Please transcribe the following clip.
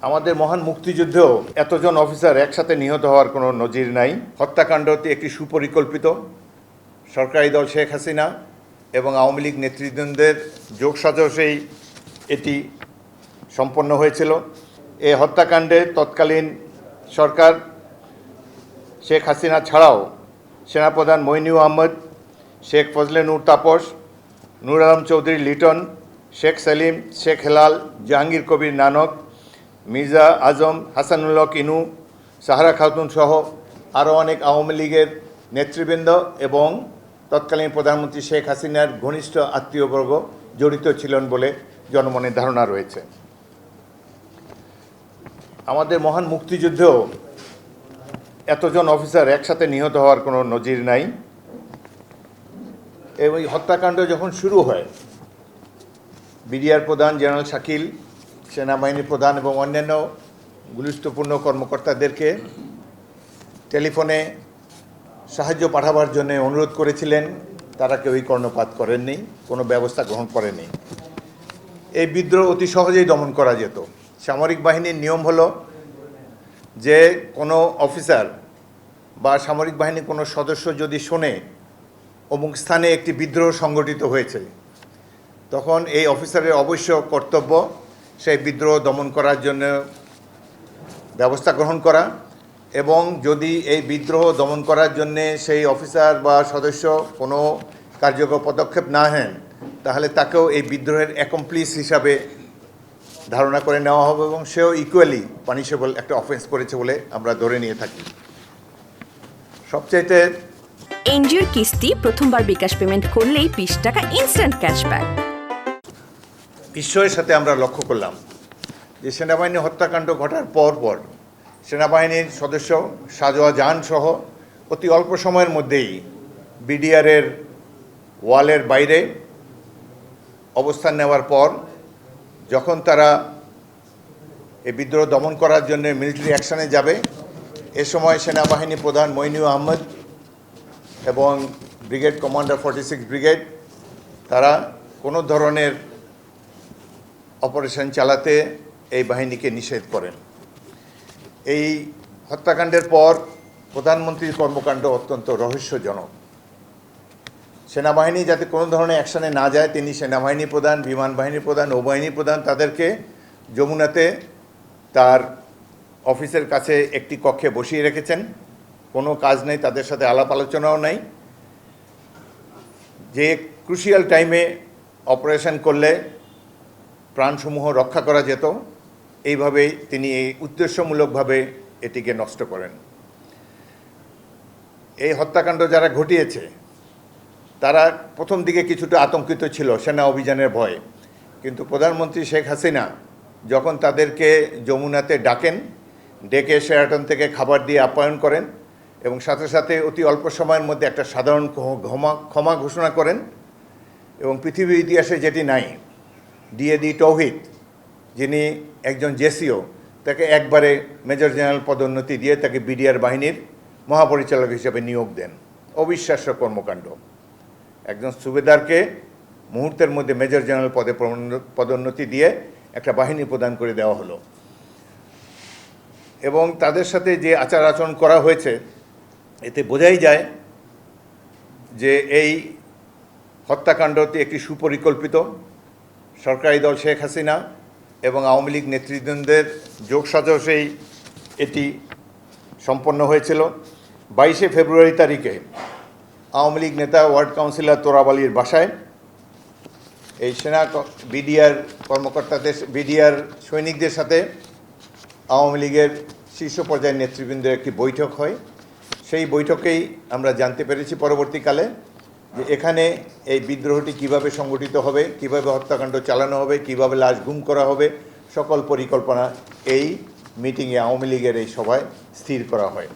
আমাদের মহান মুক্তিযুদ্ধেও এতজন অফিসার একসাথে নিহত হওয়ার কোনো নজির নাই। হত্যাকাণ্ডটি একটি সুপরিকল্পিত সরকারি দল শেখ হাসিনা এবং আওয়ামী লীগ নেতৃবৃন্দের যোগসাজশেই এটি সম্পন্ন হয়েছিল। এই হত্যাকাণ্ডে তৎকালীন সরকার শেখ হাসিনা ছাড়াও সেনাপ্রধান মইনুল আহমেদ, শেখ ফজলে নূর তাপস, নূর আলম চৌধুরী লিটন, শেখ সেলিম, শেখ হেলাল, জাহাঙ্গীর কবির নানক, মির্জা আজম, হাসানুল্লাহ কিনু, সাহারা খাতুন সহ আরও অনেক আওয়ামী লীগের নেতৃবৃন্দ এবং তৎকালীন প্রধানমন্ত্রী শেখ হাসিনার ঘনিষ্ঠ আত্মীয়বর্গ জড়িত ছিলেন বলে জনমনে ধারণা রয়েছে। আমাদের মহান মুক্তিযুদ্ধেও এতজন অফিসার একসাথে নিহত হওয়ার কোনো নজির নাই। এই হত্যাকাণ্ড যখন শুরু হয়, বিডিআর প্রধান জেনারেল শাকিল, সেনাবাহিনীর প্রধান এবং অন্যান্য গুরুত্বপূর্ণ কর্মকর্তাদেরকে টেলিফোনে সাহায্য পাঠাবার জন্য অনুরোধ করেছিলেন। তারা কেউই কর্ণপাত করেননি, কোনো ব্যবস্থা গ্রহণ করেনি। এই বিদ্রোহ অতি সহজেই দমন করা যেত। সামরিক বাহিনীর নিয়ম হলো যে কোনো অফিসার বা সামরিক বাহিনীর কোনো সদস্য যদি শোনে অমুক স্থানে একটি বিদ্রোহ সংগঠিত হয়েছে, তখন এই অফিসারের অবশ্য কর্তব্য সেই বিদ্রোহ দমন করার জন্য ব্যবস্থা গ্রহণ করা, এবং যদি এই বিদ্রোহ দমন করার জন্যে সেই অফিসার বা সদস্য কোনো কার্যকর পদক্ষেপ না নেন, তাহলে তাকেও এই বিদ্রোহের অ্যাকমপ্লিস হিসাবে ধারণা করে নেওয়া হবে এবং সেও ইকুয়ালি পানিশেবল একটা অফেন্স করেছে বলে আমরা ধরে নিয়ে থাকি। সবচাইতে এনজিওর কিস্তি প্রথমবার বিকাশ পেমেন্ট করলেই 20 টাকা ইনস্ট্যান্ট ক্যাশব্যাক। বিস্ময়ের সাথে আমরা লক্ষ্য করলাম যে সেনাবাহিনী হত্যাকাণ্ড ঘটার পর সেনাবাহিনীর সদস্য সাজোয়া জাহান সহ অতি অল্প সময়ের মধ্যেই বিডিআরের ওয়ালের বাইরে অবস্থান নেওয়ার পর যখন তারা এই বিদ্রোহ দমন করার জন্য মিলিটারি অ্যাকশনে যাবে, এ সময় সেনাবাহিনী প্রধান মইনুল আহমেদ এবং ব্রিগেড কমান্ডার 46 ব্রিগেড তারা কোনো ধরনের অপারেশন চালাতে এই বাহিনীকে নিষেধ করেন। এই হত্যাকাণ্ডের পর প্রধানমন্ত্রীর কর্মকাণ্ড অত্যন্ত রহস্যজনক। সেনাবাহিনী যাতে কোনো ধরনের অ্যাকশনে না যায়, তিনি সেনাবাহিনী প্রধান, বিমান বাহিনী প্রধান, নৌবাহিনী প্রধান তাদেরকে যমুনাতে তার অফিসের কাছে একটি কক্ষে বসিয়ে রেখেছেন। কোনো কাজ নেই, তাদের সাথে আলাপ আলোচনাও নাই। যে ক্রুশিয়াল টাইমে অপারেশন করলে প্রাণসমূহ রক্ষা করা যেত, এইভাবেই তিনি এই উদ্দেশ্যমূলকভাবে এটিকে নষ্ট করেন। এই হত্যাকাণ্ড যারা ঘটিয়েছে তারা প্রথম দিকে কিছুটা আতঙ্কিত ছিল সেনা অভিযানের ভয়ে, কিন্তু প্রধানমন্ত্রী শেখ হাসিনা যখন তাদেরকে যমুনাতে ডাকেন, ডেকে শেরাটন থেকে খাবার দিয়ে আপ্যায়ন করেন এবং সাথে সাথে অতি অল্প সময়ের মধ্যে একটা সাধারণ ক্ষমা ঘোষণা করেন, এবং পৃথিবীর ইতিহাসে যেটি নাই, ডিএডি তৌহিদ যিনি একজন জেসিও, তাকে একবারে মেজর জেনারেল পদোন্নতি দিয়ে তাকে বিডিআর বাহিনীর মহাপরিচালক হিসেবে নিয়োগ দেন। অবিশ্বাস্য কর্মকাণ্ড। একজন সুবেদারকে মুহূর্তের মধ্যে মেজর জেনারেল পদে পদোন্নতি দিয়ে একটা বাহিনী প্রদান করে দেওয়া হলো, এবং তাদের সাথে যে আচার আচরণ করা হয়েছে এতে বোঝাই যায় যে এই হত্যাকাণ্ডটি একটি সুপরিকল্পিত সরকারি দল শেখ হাসিনা এবং আওয়ামী লীগ নেতৃবৃন্দের যোগসাজশেই এটি সম্পন্ন হয়েছিল। 22শে ফেব্রুয়ারি তারিখে আওয়ামী লীগ নেতা ওয়ার্ড কাউন্সিলর তোরাব আলীর বাসায় এই সেনা বিডিআর কর্মকর্তাদের, বিডিআর সৈনিকদের সাথে আওয়ামী লীগের শীর্ষ পর্যায়ের নেতৃবৃন্দের একটি বৈঠক হয়। সেই বৈঠকেই আমরা জানতে পেরেছি পরবর্তীকালে যে এখানে এই বিদ্রোহটি কিভাবে সংগঠিত হবে, কিভাবে হত্যাকাণ্ড চালানো হবে, কিভাবে লাশ গুম করা হবে, সকল পরিকল্পনা এই মিটিংয়ে আওয়ামী লীগের এই সভায় স্থির করা হয়।